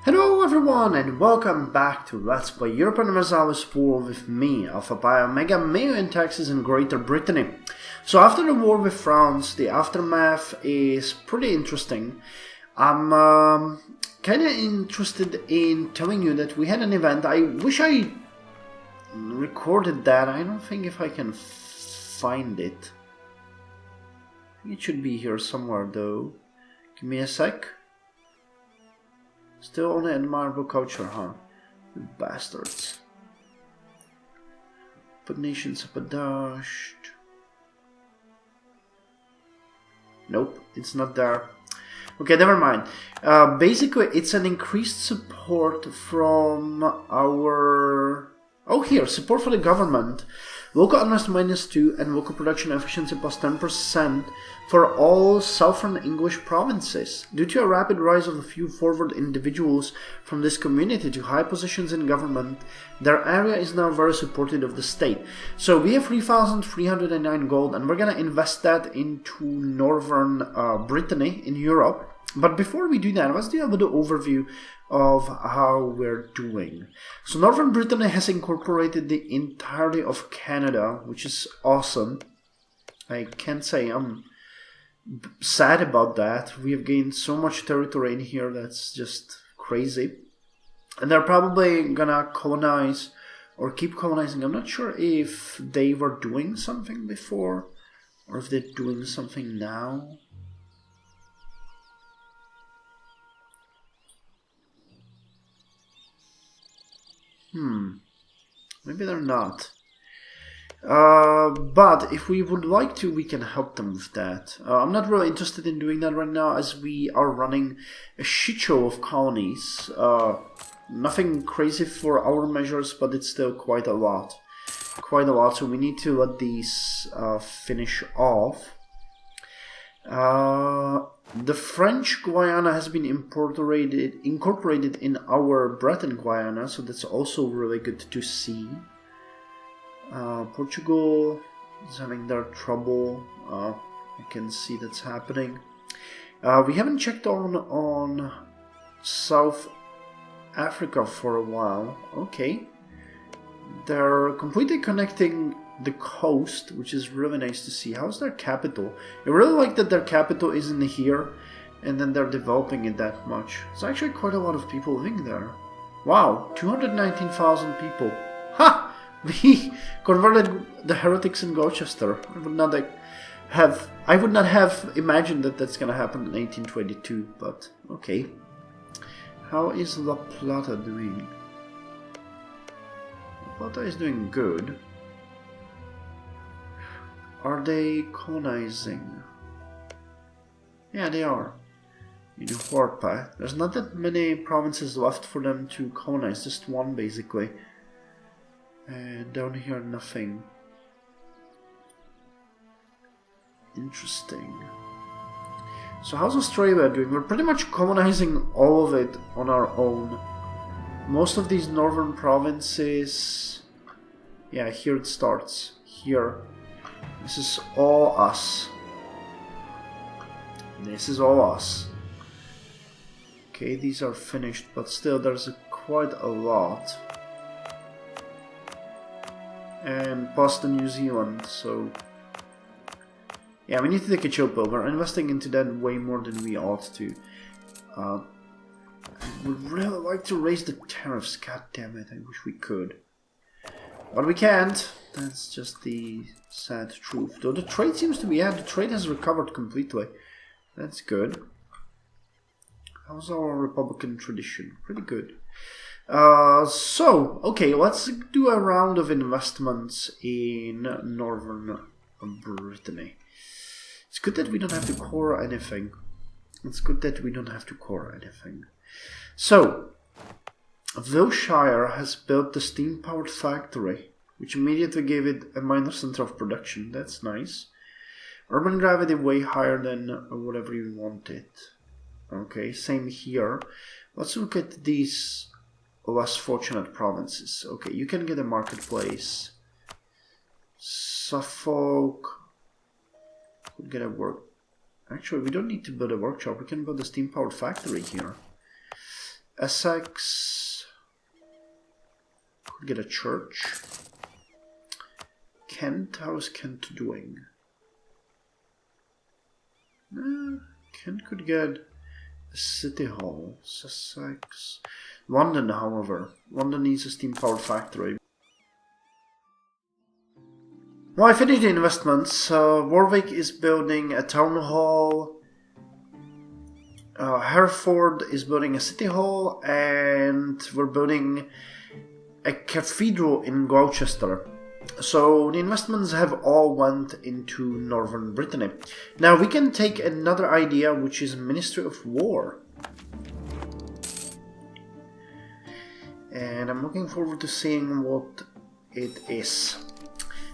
Hello everyone and welcome back to Let's Play Europa Universalis IV with me, Alfapiomega, Meiou and Taxes in Greater Brittany. So after the war with France, the aftermath is pretty interesting. I'm kinda interested in telling you that we had an event. I wish I recorded that. I don't think if I can find it. I think it should be here somewhere though. Give me a sec. Still on the admirable culture, huh? You bastards. Put nations up a dashed. Nope, it's not there. Okay, never mind. Basically, it's an increased support from our... Oh, here, support for the government. Local unrest -2 and local production efficiency plus 10% for all southern English provinces. Due to a rapid rise of a few forward individuals from this community to high positions in government, their area is now very supportive of the state. So we have 3,309 gold and we're gonna invest that into northern Brittany in Europe. But before we do that, let's do a little overview of how we're doing. So Northern Brittany has incorporated the entirety of Canada, which is awesome. I can't say I'm sad about that. We have gained so much territory in here that's just crazy. And they're probably gonna colonize or keep colonizing. I'm not sure if they were doing something before or if they're doing something now. Maybe they're not. But if we would like to, we can help them with that. I'm not really interested in doing that right now as we are running a shit show of colonies. Nothing crazy for our measures, but it's still quite a lot. Quite a lot, so we need to let these finish off. The French Guiana has been incorporated in our Breton Guiana, so that's also really good to see. Portugal is having their trouble. I can see that's happening. We haven't checked on South Africa for a while. Okay. They're completely connecting the coast, which is really nice to see. How's their capital? I really like that their capital isn't here and then they're developing it that much. It's actually quite a lot of people living there. Wow, 219,000 people. Ha! We converted the heretics in Gloucester. I would not have imagined that that's gonna happen in 1822, but okay. How is La Plata doing? La Plata is doing good. Are they colonizing? Yeah, they are. In Europa, there's not that many provinces left for them to colonize, just one basically. And down here, nothing. Interesting. So how's Australia doing? We're pretty much colonizing all of it on our own. Most of these northern provinces... Yeah, here it starts. Here. This is all us. This is all us. Okay, these are finished, but still there's quite a lot. And plus the New Zealand, so... Yeah, we need to take a chill pill. We're investing into that way more than we ought to. I would really like to raise the tariffs, god damn it, I wish we could. But we can't. That's just the sad truth. Though the trade seems to be... Yeah, the trade has recovered completely. That's good. How's our Republican tradition? Pretty good. So, okay, let's do a round of investments in Northern Brittany. It's good that we don't have to core anything. It's good that we don't have to core anything. So, Wiltshire has built the steam-powered factory, which immediately gave it a minor center of production. That's nice. Urban gravity way higher than whatever you wanted. Okay, same here. Let's look at these less fortunate provinces. Okay, you can get a marketplace. Suffolk could get a Actually, we don't need to build a workshop. We can build a steam-powered factory here. Essex. Could get a church. Kent, how is Kent doing? Kent could get a city hall. Sussex. London, however. London needs a steam powered factory. Well, I finished the investments. Warwick is building a town hall. Hereford is building a city hall, and we're building a cathedral in Gloucester. So the investments have all went into northern Brittany. Now we can take another idea, which is Ministry of War. And I'm looking forward to seeing what it is.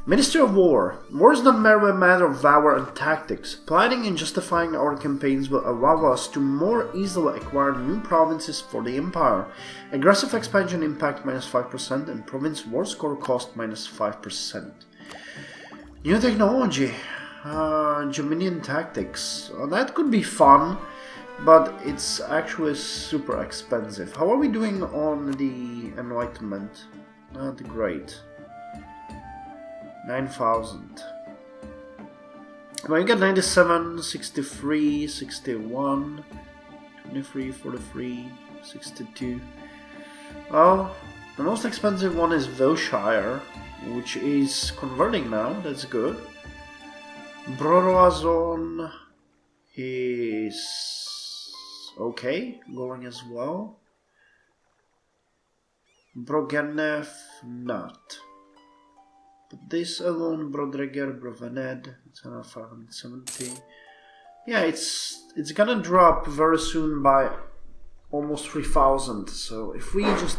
Ministry of War. War is not merely a matter of valor and tactics. Planning and justifying our campaigns will allow us to more easily acquire new provinces for the Empire. Aggressive expansion impact -5% and province war score cost -5%. New technology. Dominion tactics. That could be fun, but it's actually super expensive. How are we doing on the Enlightenment? Not great. 9,000. Well, you get 97, 63, 61, 23, 43, 62. Well, the most expensive one is Wiltshire, which is converting now, that's good. Brorwazon is okay, going as well. Brogenev, not. But this alone, Brodreger, Brovened, it's another 570. Yeah, it's gonna drop very soon by almost 3,000. So if we just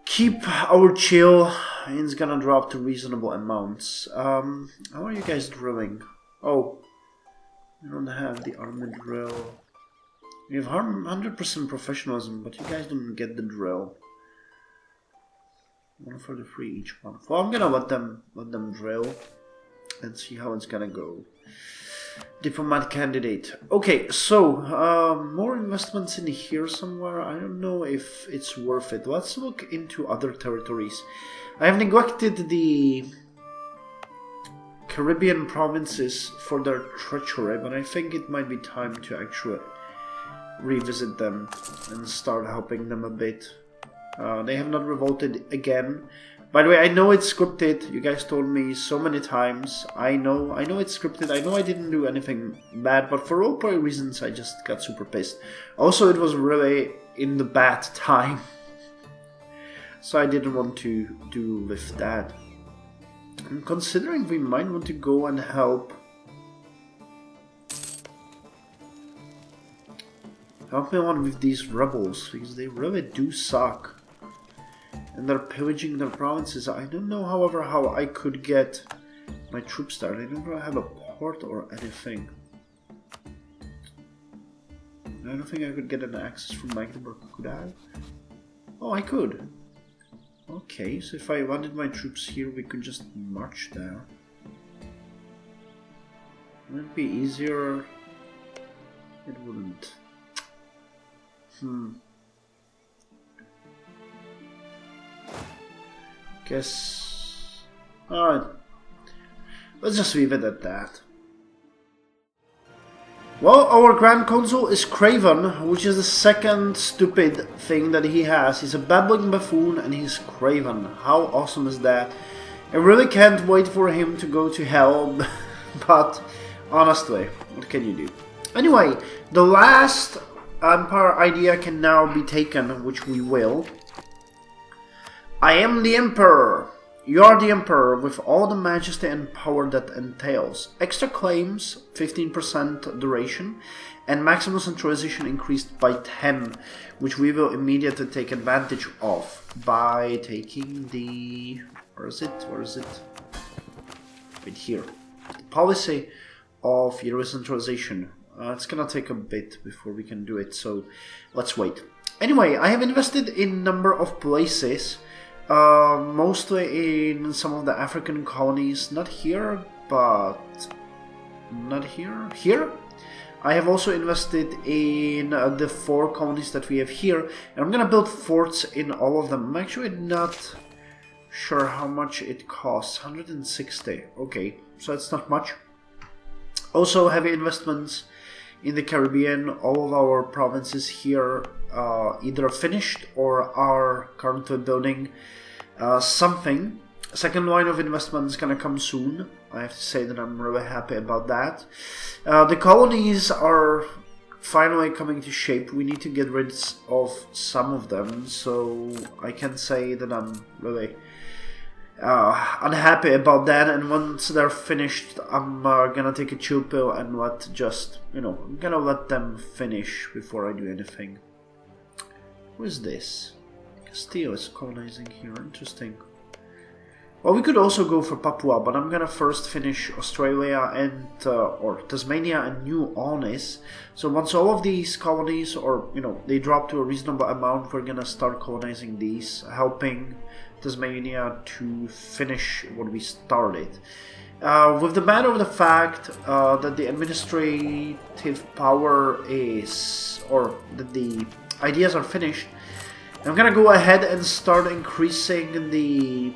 keep our chill, it's gonna drop to reasonable amounts. How are you guys drilling? Oh, you don't have the armored drill. You have 100% professionalism, but you guys don't get the drill. 143 each one. Well, I'm gonna let them drill and see how it's gonna go. Diplomat candidate. Okay, so more investments in here somewhere. I don't know if it's worth it. Let's look into other territories. I have neglected the Caribbean provinces for their treachery, but I think it might be time to actually revisit them and start helping them a bit. They have not revolted again. By the way, I know it's scripted. You guys told me so many times. I know it's scripted. I know I didn't do anything bad, but for roleplay reasons, I just got super pissed. Also, it was really in the bad time, so I didn't want to do with that. I'm considering we might want to go and help me on with these rebels, because they really do suck. And they're pillaging their provinces. I don't know, however, how I could get my troops there. I don't really have a port or anything. I don't think I could get an access from Magdeburg, could I? Oh, I could. Okay, so if I wanted my troops here, we could just march there. Would it be easier? It wouldn't. Guess... Alright. Let's just leave it at that. Well, our Grand Consul is Craven, which is the second stupid thing that he has. He's a babbling buffoon and he's Craven. How awesome is that? I really can't wait for him to go to hell, but honestly, what can you do? Anyway, the last Empire idea can now be taken, which we will. I am the Emperor. You are the Emperor with all the majesty and power that entails. Extra claims, 15% duration, and maximum centralization increased by 10, which we will immediately take advantage of by taking the... Where is it? Right here. The policy of Euro centralization. It's gonna take a bit before we can do it, so let's wait. Anyway, I have invested in a number of places. Mostly in some of the African colonies, not here, but not here. Here, I have also invested in the 4 colonies that we have here, and I'm gonna build forts in all of them. I'm actually not sure how much it costs. 160. Okay, so it's not much. Also, heavy investments in the Caribbean. All of our provinces here either finished or are currently building something. Second line of investment is gonna come soon. I have to say that I'm really happy about that. The colonies are finally coming to shape. We need to get rid of some of them, so I can say that I'm really unhappy about that. And once they're finished, I'm gonna take a chill pill and I'm gonna let them finish before I do anything. Who is this? Castile is colonizing here. Interesting. Well, we could also go for Papua, but I'm gonna first finish Australia and or Tasmania and New Orleans. So once all of these colonies, or they drop to a reasonable amount, we're gonna start colonizing these, helping Tasmania to finish what we started. With the matter of the fact that the administrative power is, or that the ideas are finished, I'm gonna go ahead and start increasing the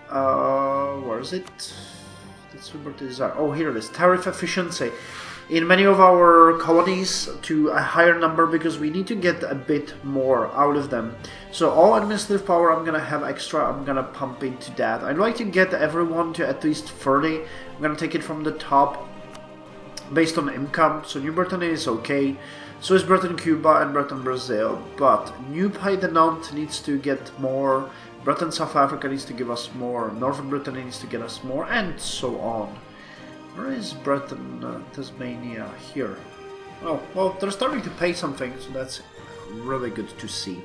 where is it? That's what it is. Oh, here it is. Tariff efficiency in many of our colonies to a higher number, because we need to get a bit more out of them. So all administrative power I'm gonna have extra, I'm gonna pump into that. I'd like to get everyone to at least 30. I'm gonna take it from the top based on income. So New Brittany is okay. So is Britain, Cuba, and Britain, Brazil. But New Pays-de-Nantes needs to get more. Britain, South Africa needs to give us more. Northern Brittany needs to get us more, and so on. Where is Britain, Tasmania? Here. Oh, well, they're starting to pay something, so that's really good to see.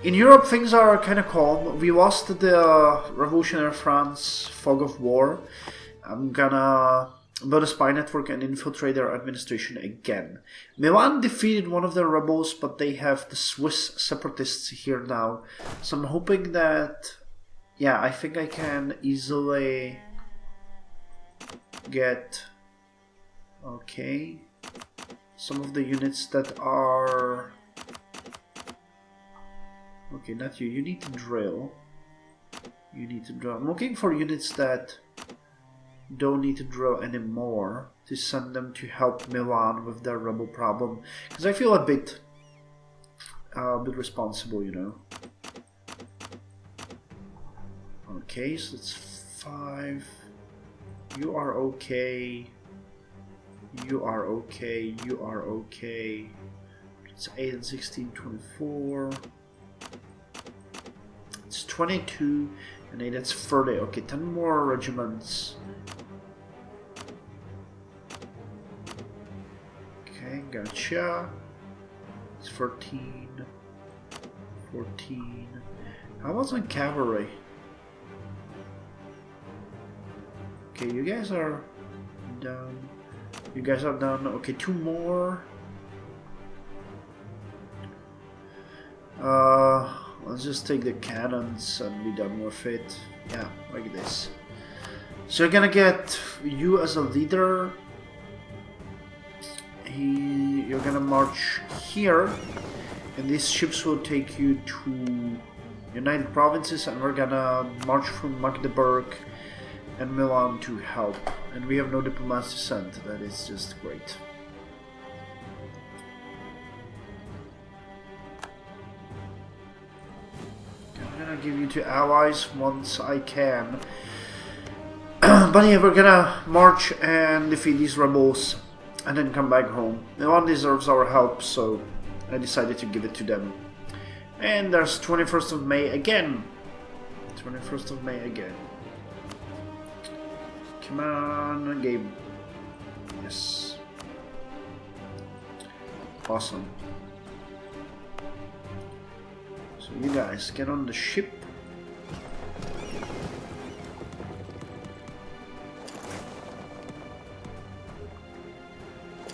In Europe, things are kind of calm. We lost the Revolutionary France fog of war. I'm gonna build a spy network and infiltrate their administration again. Milan defeated one of their rebels, but they have the Swiss separatists here now. So I'm hoping that, yeah, I think I can easily get, okay, some of the units that are, okay, not you, you need to drill. You need to drill. I'm looking for units that don't need to drill anymore to send them to help Milan with their rebel problem, because I feel a bit responsible, Okay, so it's 5. You are okay. You are okay. You are okay. It's 8 and 16, 24. It's 22 and 8. That's 30. Okay, 10 more regiments. Gotcha. It's 14. 14. How about some cavalry? Okay, you guys are down. You guys are down. Okay, 2 more. Let's just take the cannons and be done with it. Yeah, like this. So you're gonna get you as a leader. You're gonna march here, and these ships will take you to United Provinces, and we're gonna march from Magdeburg and Milan to help. And we have no diplomats to send. That is just great. I'm gonna give you to allies once I can. But yeah, we're gonna march and defeat these rebels and then come back home. Milan deserves our help, so I decided to give it to them. And there's 21st of May again. 21st of May again. Come on, game. Yes. Awesome. So you guys get on the ship.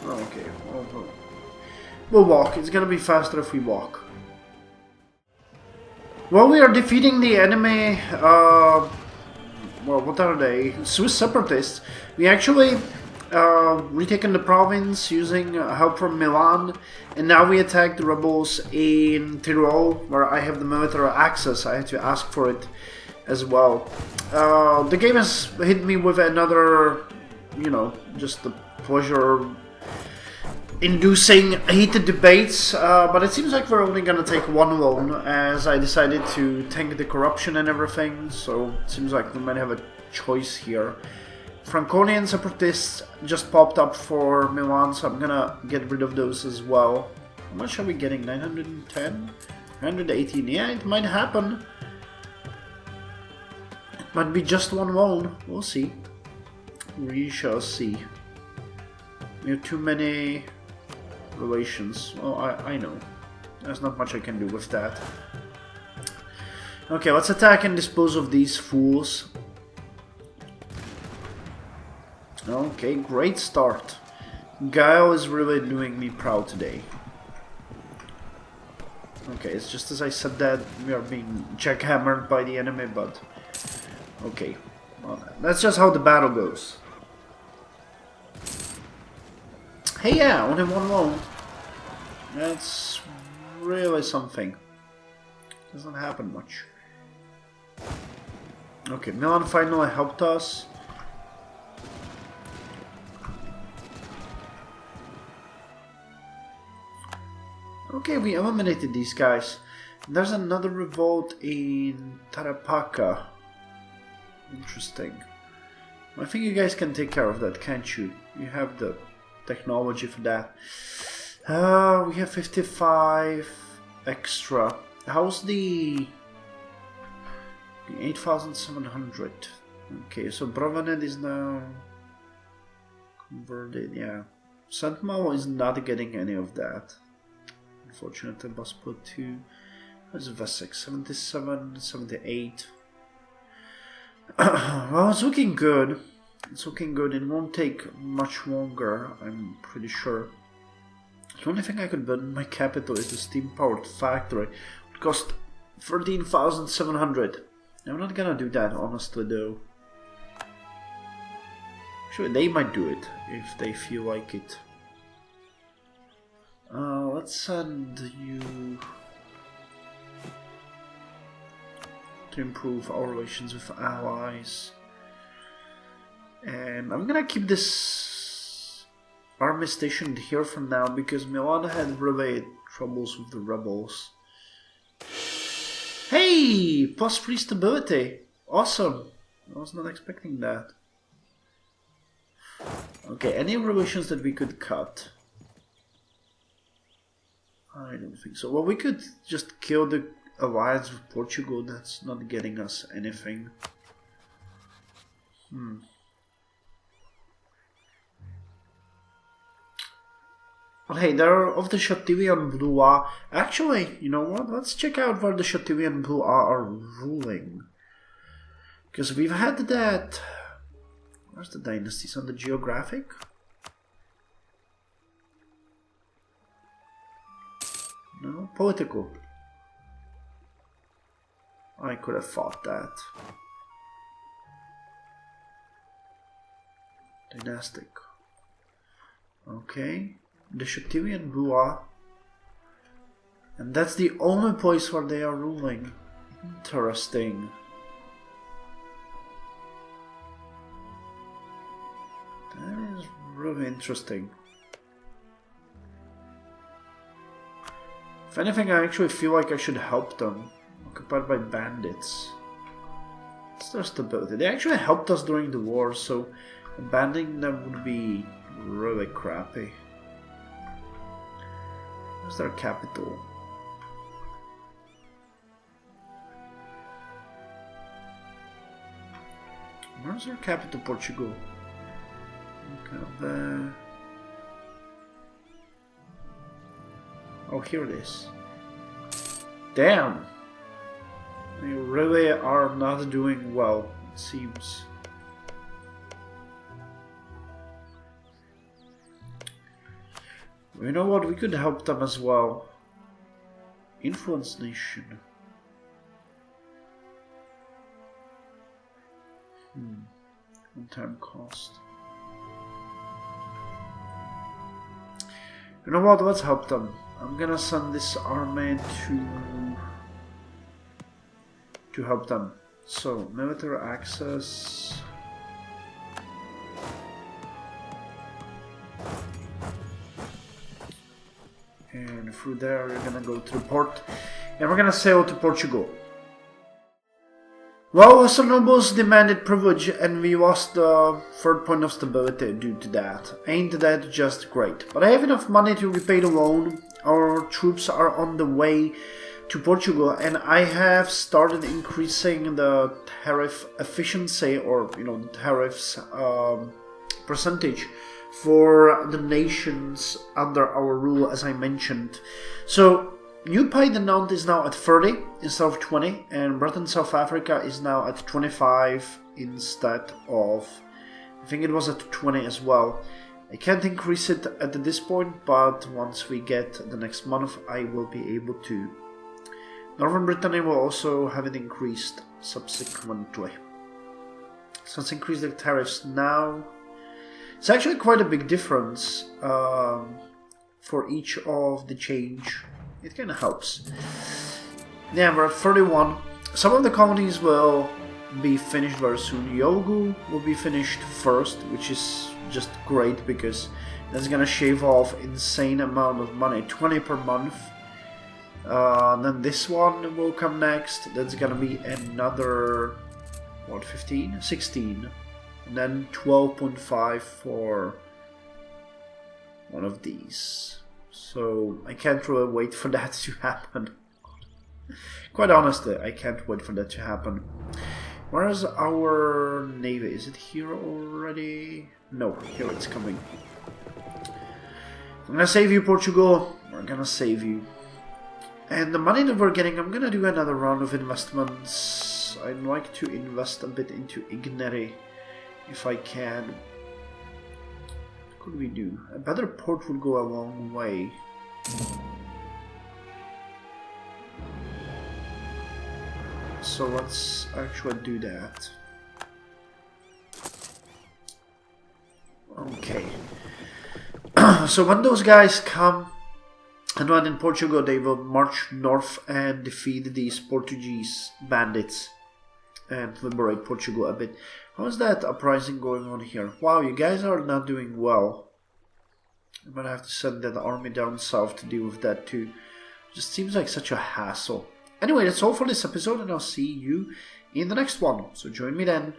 Okay, we'll walk. It's gonna be faster if we walk. Well, we are defeating the enemy, well, what are they? Swiss separatists. We actually retaken the province using help from Milan, and now we attack the rebels in Tyrol, where I have the military access. I had to ask for it as well. The game has hit me with another, you know, just the pleasure-inducing heated debates, but it seems like we're only gonna take one loan, as I decided to tank the corruption and everything, so it seems like we might have a choice here. Franconian separatists just popped up for Milan, so I'm gonna get rid of those as well. How much are we getting? 910? 918? Yeah, it might happen. It might be just one loan. We'll see. We shall see. We have too many relations. Well, I know. There's not much I can do with that. Okay, let's attack and dispose of these fools. Okay, great start. Guile is really doing me proud today. Okay, it's just as I said that, we are being jackhammered by the enemy, but... Okay, well, that's just how the battle goes. Hey, yeah, only one loan. That's really something. Doesn't happen much. Okay, Milan finally helped us. Okay, we eliminated these guys. There's another revolt in Tarapacá. Interesting. I think you guys can take care of that, can't you? You have the technology for that. We have 55 extra. How's the 8,700? Okay, so Bravanet is now converted, yeah. Saint-Malo is not getting any of that. Unfortunately, Bosport 2. Where's Vessex? 77, 78. Well, it's looking good. It's looking good. It won't take much longer, I'm pretty sure. The only thing I could build in my capital is the steam-powered factory. It cost 13,700. I'm not gonna do that, honestly, though. Actually, they might do it if they feel like it. Let's send you to improve our relations with allies. And I'm gonna keep this army stationed here for now because Milan had really troubles with the rebels. Hey! Plus 3 stability! Awesome! I was not expecting that. Okay, any relations that we could cut? I don't think so. Well, we could just kill the alliance with Portugal. That's not getting us anything. But hey, they're of the Chatilian Blois. Actually, you know what? Let's check out where the Chatilian Blois are ruling. Because we've had that... Where's the dynasties on the geographic? No, political. I could have fought that. Dynastic. Okay. The Chatilian Blois. And that's the only place where they are ruling. Interesting. That is really interesting. If anything, I actually feel like I should help them. Occupied by bandits. It's their stability. They actually helped us during the war, so abandoning them would be really crappy. Where's their capital? Where's their capital, Portugal? Oh, here it is. Damn! They really are not doing well, it seems. You know what? We could help them as well. Influence nation. One-time cost. You know what? Let's help them. I'm gonna send this army to help them. So, military access. And through there, we're gonna go to the port. And we're gonna sail to Portugal. Well, Western nobles demanded privilege, and we lost the third point of stability due to that. Ain't that just great? But I have enough money to repay the loan. Our troops are on the way to Portugal, and I have started increasing the tariff efficiency, or the tariffs percentage for the nations under our rule, as I mentioned. So New Paid Nantes is now at 30 instead of 20, and Britain South Africa is now at 25 instead of, I think it was at 20 as well. I can't increase it at this point, but once we get the next month, I will be able to. Northern Brittany will also have it increased subsequently. So let's increase the tariffs now. It's actually quite a big difference for each of the change. It kind of helps. Yeah, we're at 31. Some of the colonies will be finished very soon. Yogu will be finished first, which is just great because that's gonna shave off insane amount of money, 20 per month. Then this one will come next. That's gonna be another, what, 15? 16. And then 12.5 for one of these. So I can't really wait for that to happen. Quite honestly, I can't wait for that to happen. Where is our navy? Is it here already? No, here it's coming. I'm gonna save you, Portugal. We're gonna save you. And the money that we're getting, I'm gonna do another round of investments. I'd like to invest a bit into Igneri, if I can. What could we do? A better port would go a long way. So let's actually do that. Okay. So when those guys come and land in Portugal, they will march north and defeat these Portuguese bandits and liberate Portugal a bit. How is that uprising going on here? Wow, you guys are not doing well. I'm gonna have to send that army down south to deal with that too. Just seems like such a hassle. Anyway, that's all for this episode, and I'll see you in the next one. So join me then.